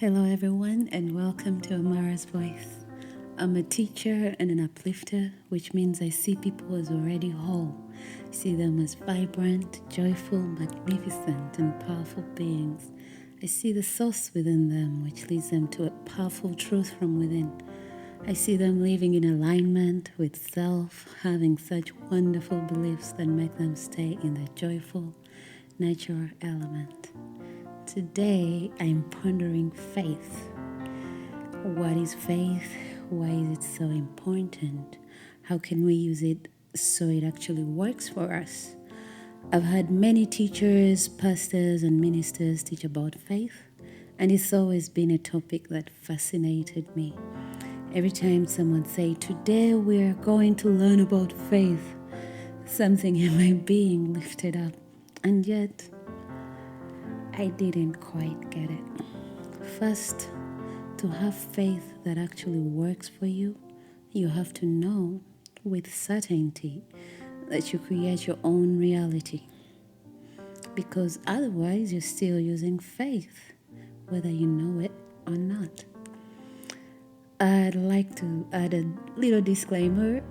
Hello, everyone, and welcome to Amara's Voice. I'm a teacher and an uplifter, which means I see people as already whole. I see them as vibrant, joyful, magnificent, and powerful beings. I see the source within them, which leads them to a powerful truth from within. I see them living in alignment with self, having such wonderful beliefs that make them stay in the joyful, natural element. Today, I'm pondering faith. What is faith? Why is it so important? How can we use it so it actually works for us? I've had many teachers, pastors, and ministers teach about faith, and it's always been a topic that fascinated me. Every time someone say, "Today we are going to learn about faith," something in my being lifted up, and yet I didn't quite get it. First, to have faith that actually works for you, you have to know with certainty that you create your own reality. Because otherwise, you're still using faith, whether you know it or not. I'd like to add a little disclaimer.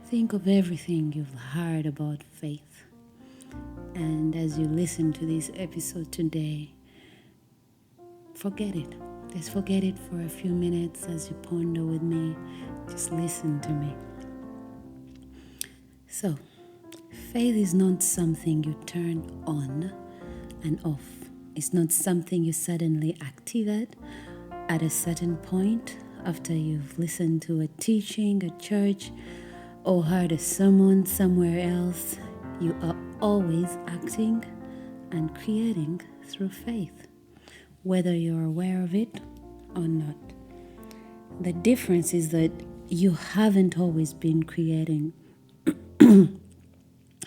Think of everything you've heard about faith. And as you listen to this episode today, forget it. Just forget it for a few minutes as you ponder with me. Just listen to me. So, faith is not something you turn on and off. It's not something you suddenly activate at a certain point after you've listened to a teaching at church or heard a sermon somewhere else. You are always acting and creating through faith, whether you're aware of it or not. The difference is that you haven't always been creating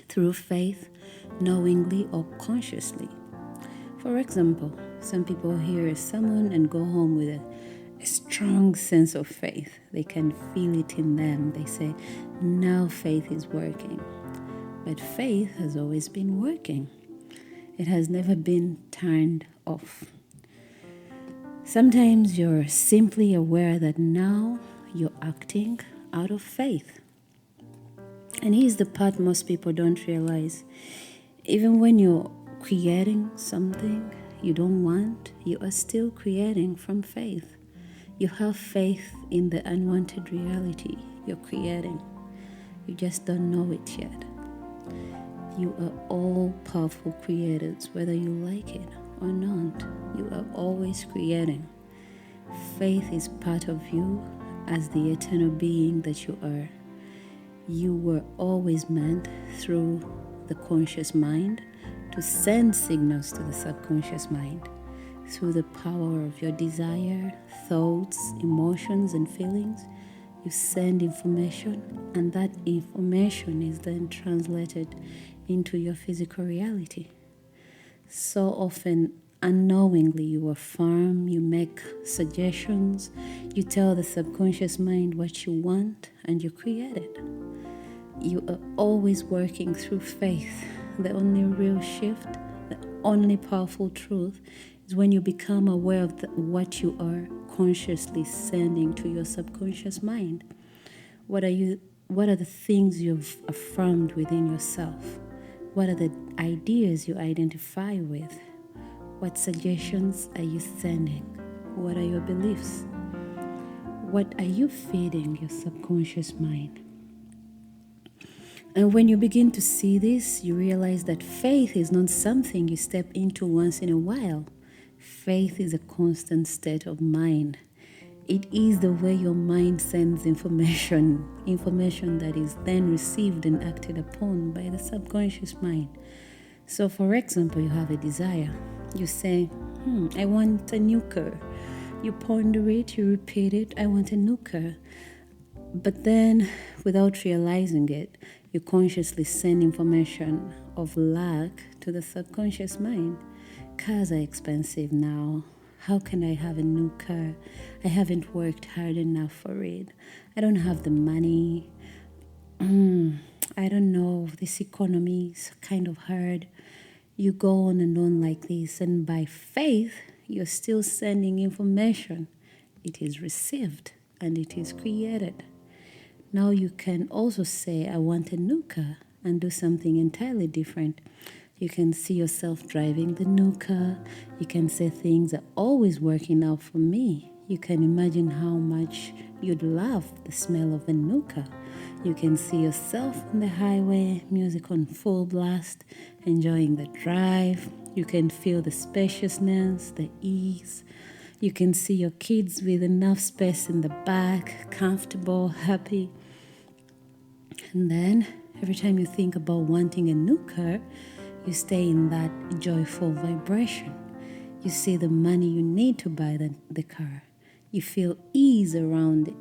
through faith, knowingly or consciously. For example, some people hear a sermon and go home with a strong sense of faith. They can feel it in them. They say, now faith is working. But faith has always been working. It has never been turned off. Sometimes you're simply aware that now you're acting out of faith. And here's the part most people don't realize. Even when you're creating something you don't want, you are still creating from faith. You have faith in the unwanted reality you're creating. You just don't know it yet. You are all powerful creators, whether you like it or not. You are always creating. Faith is part of you as the eternal being that you are. You were always meant through the conscious mind to send signals to the subconscious mind. Through the power of your desire, thoughts, emotions, and feelings, you send information, and that information is then translated into your physical reality. So often, unknowingly, you affirm, you make suggestions, you tell the subconscious mind what you want, and you create it. You are always working through faith. The only real shift, the only powerful truth is when you become aware of what you are consciously sending to your subconscious mind. What are the things you've affirmed within yourself? What are the ideas you identify with? What suggestions are you sending? What are your beliefs? What are you feeding your subconscious mind? And when you begin to see this, you realize that faith is not something you step into once in a while. Faith is a constant state of mind. It is the way your mind sends information that is then received and acted upon by the subconscious mind. So, for example, you have a desire. You say, I want a new car. You ponder it, you repeat it, I want a new car. But then, without realizing it, you consciously send information of lack to the subconscious mind. Cars are expensive now. How can I have a new car? I haven't worked hard enough for it. I don't have the money. I don't know. This economy is kind of hard. You go on and on like this, and by faith, you're still sending information. It is received and it is created. Now you can also say, I want a new car, and do something entirely different. You can see yourself driving the new car. You can say things are always working out for me. You can imagine how much you'd love the smell of a new car. You can see yourself on the highway, music on full blast, enjoying the drive. You can feel the spaciousness, the ease. You can see your kids with enough space in the back, comfortable, happy. And then, every time you think about wanting a new car, you stay in that joyful vibration. You see the money you need to buy the car. You feel ease around it.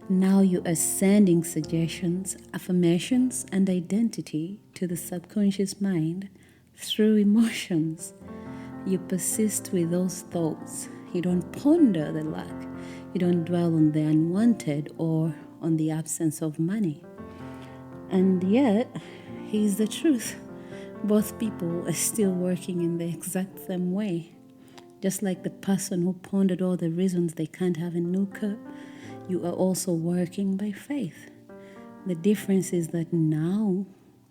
Now you are sending suggestions, affirmations, and identity to the subconscious mind through emotions. You persist with those thoughts. You don't ponder the lack. You don't dwell on the unwanted or on the absence of money. And yet, here's the truth. Both people are still working in the exact same way. Just like the person who pondered all the reasons they can't have a new car, you are also working by faith. The difference is that now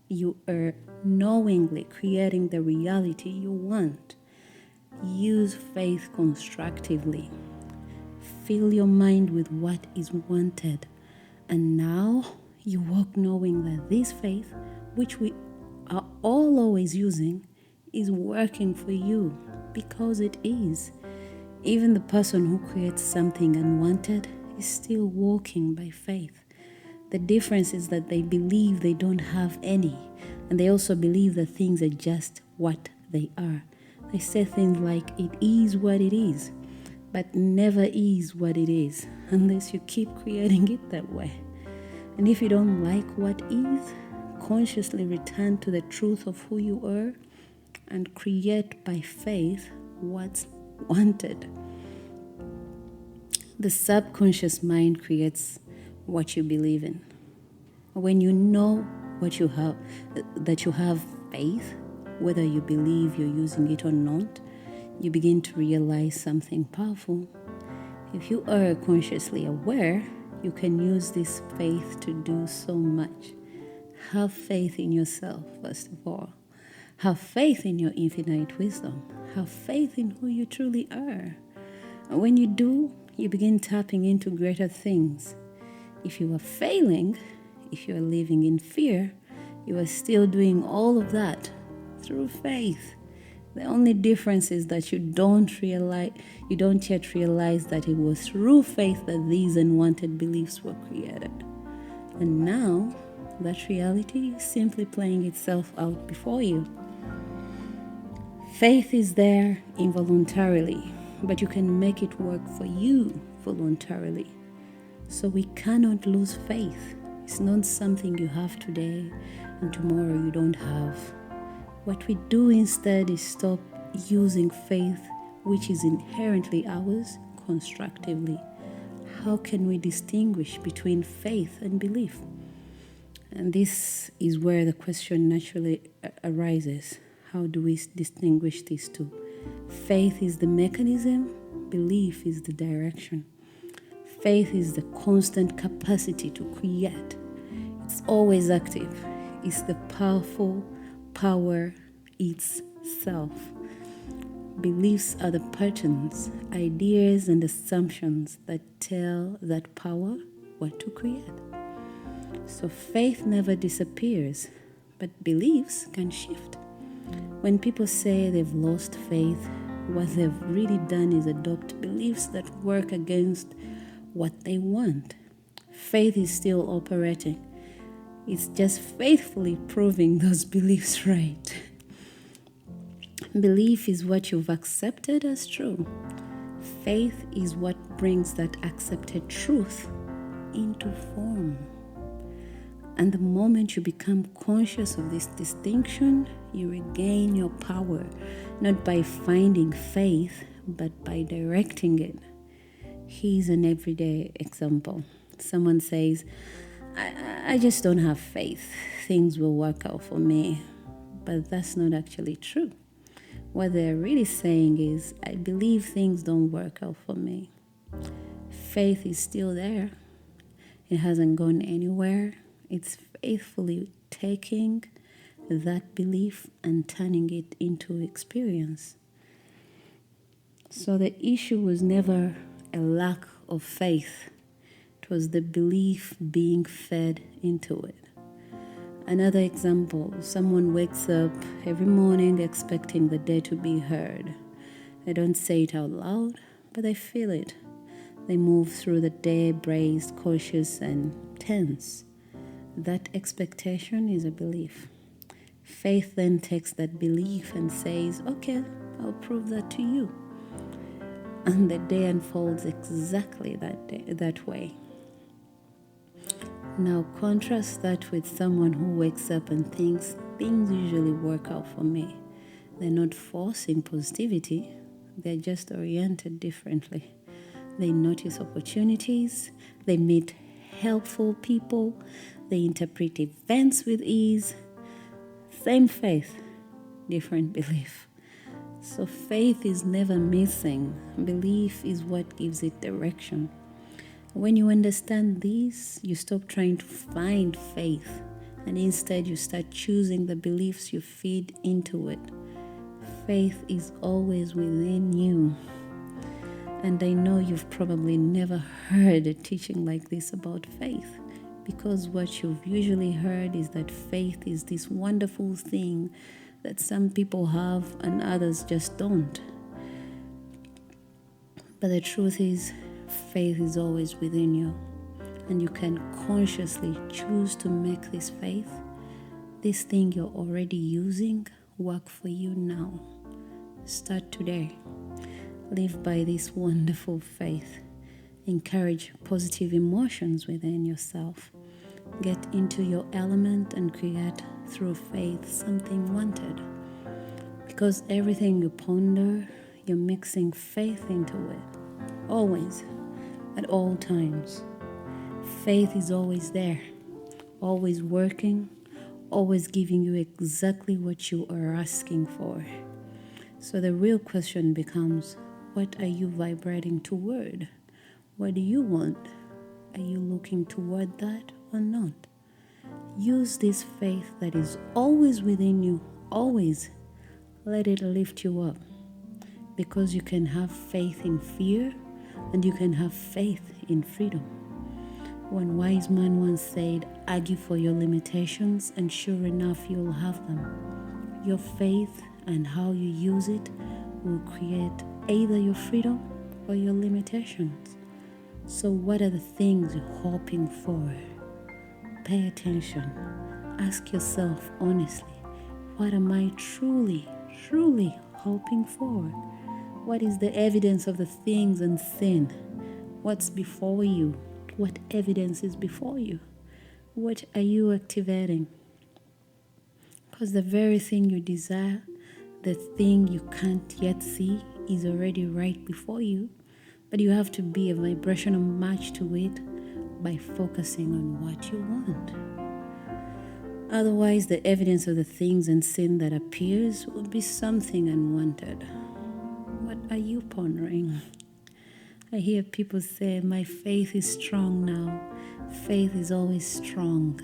you are knowingly creating the reality you want. Use faith constructively. Fill your mind with what is wanted. And now you walk knowing that this faith, which we are all always using, is working for you, because it is. Even the person who creates something unwanted is still walking by faith. The difference is that they believe they don't have any, and they also believe that things are just what they are. They say things like, it is what it is, but never is what it is unless you keep creating it that way. And if you don't like what is, consciously return to the truth of who you are and create by faith what's wanted. The subconscious mind creates what you believe in. When you know what you have, that you have faith, whether you believe you're using it or not, you begin to realize something powerful. If you are consciously aware, you can use this faith to do so much. Have faith in yourself, first of all. Have faith in your infinite wisdom. Have faith in who you truly are. And when you do, you begin tapping into greater things. If you are failing, if you are living in fear, you are still doing all of that through faith. The only difference is that you don't yet realize that it was through faith that these unwanted beliefs were created. And now, that reality is simply playing itself out before you. Faith is there involuntarily, but you can make it work for you voluntarily. So we cannot lose faith. It's not something you have today and tomorrow you don't have. What we do instead is stop using faith, which is inherently ours, constructively. How can we distinguish between faith and belief? And this is where the question naturally arises. How do we distinguish these two? Faith is the mechanism, belief is the direction. Faith is the constant capacity to create. It's always active. It's the powerful power itself. Beliefs are the patterns, ideas, and assumptions that tell that power what to create. So faith never disappears, but beliefs can shift. When people say they've lost faith, what they've really done is adopt beliefs that work against what they want. Faith is still operating. It's just faithfully proving those beliefs right. Belief is what you've accepted as true. Faith is what brings that accepted truth into form. And the moment you become conscious of this distinction, you regain your power, not by finding faith, but by directing it. Here's an everyday example. Someone says, I just don't have faith. Things will work out for me. but that's not actually true. What they're really saying is, I believe things don't work out for me. Faith is still there. It hasn't gone anywhere. It's faithfully taking that belief and turning it into experience. So the issue was never a lack of faith. It was the belief being fed into it. Another example, someone wakes up every morning expecting the day to be heard. They don't say it out loud, but they feel it. They move through the day braced, cautious, and tense. That expectation is a belief. Faith then takes that belief and says, okay, I'll prove that to you. And the day unfolds exactly that way. Now contrast that with someone who wakes up and thinks things usually work out for me. They're not forcing positivity, they're just oriented differently. They notice opportunities, they meet helpful people, they interpret events with ease. Same faith, different belief. So faith is never missing. Belief is what gives it direction. When you understand this, you stop trying to find faith, and instead you start choosing the beliefs you feed into it. Faith is always within you. And I know you've probably never heard a teaching like this about faith, because what you've usually heard is that faith is this wonderful thing that some people have and others just don't. But the truth is, faith is always within you, and you can consciously choose to make this faith, this thing you're already using, work for you now. Start today. Live by this wonderful faith. Encourage positive emotions within yourself. Get into your element and create through faith something wanted. Because everything you ponder, you're mixing faith into it. Always, at all times. Faith is always there, always working, always giving you exactly what you are asking for. So the real question becomes, what are you vibrating toward? What do you want? Are you looking toward that or not? Use this faith that is always within you, always. Let it lift you up. Because you can have faith in fear and you can have faith in freedom. One wise man once said, argue for your limitations and sure enough you'll have them. Your faith and how you use it will create either your freedom or your limitations. So what are the things you're hoping for? Pay attention. Ask yourself honestly, what am I truly hoping for? What is the evidence of the things unseen? What's before you? What evidence is before you? What are you activating? Because the very thing you desire, the thing you can't yet see, is already right before you, but you have to be a vibrational match to it by focusing on what you want. Otherwise, the evidence of the things unseen that appears will be something unwanted. What are you pondering? I hear people say, my faith is strong now. Faith is always strong.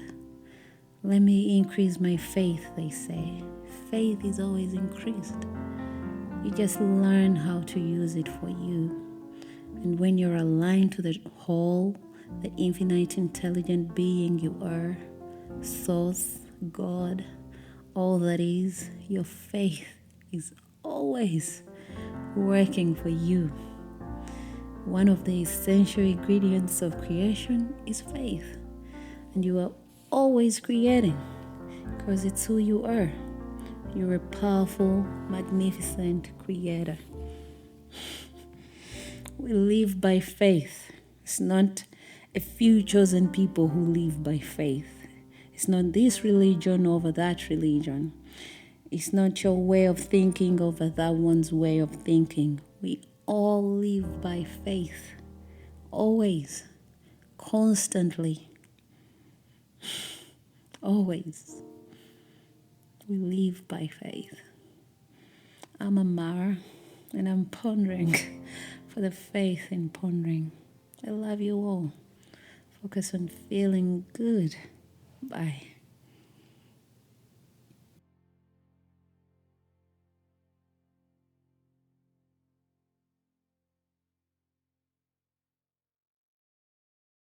Let me increase my faith, they say. Faith is always increased. You just learn how to use it for you. And when you're aligned to the whole, the infinite intelligent being you are, Source, God, all that is, your faith is always working for you. One of the essential ingredients of creation is faith. And you are always creating because it's who you are. You're a powerful, magnificent creator. We live by faith. It's not a few chosen people who live by faith. It's not this religion over that religion. It's not your way of thinking over that one's way of thinking. We all live by faith. Always. Constantly. Always. We live by faith. I'm Amara, and I'm pondering for the faith in pondering. I love you all. Focus on feeling good. Bye.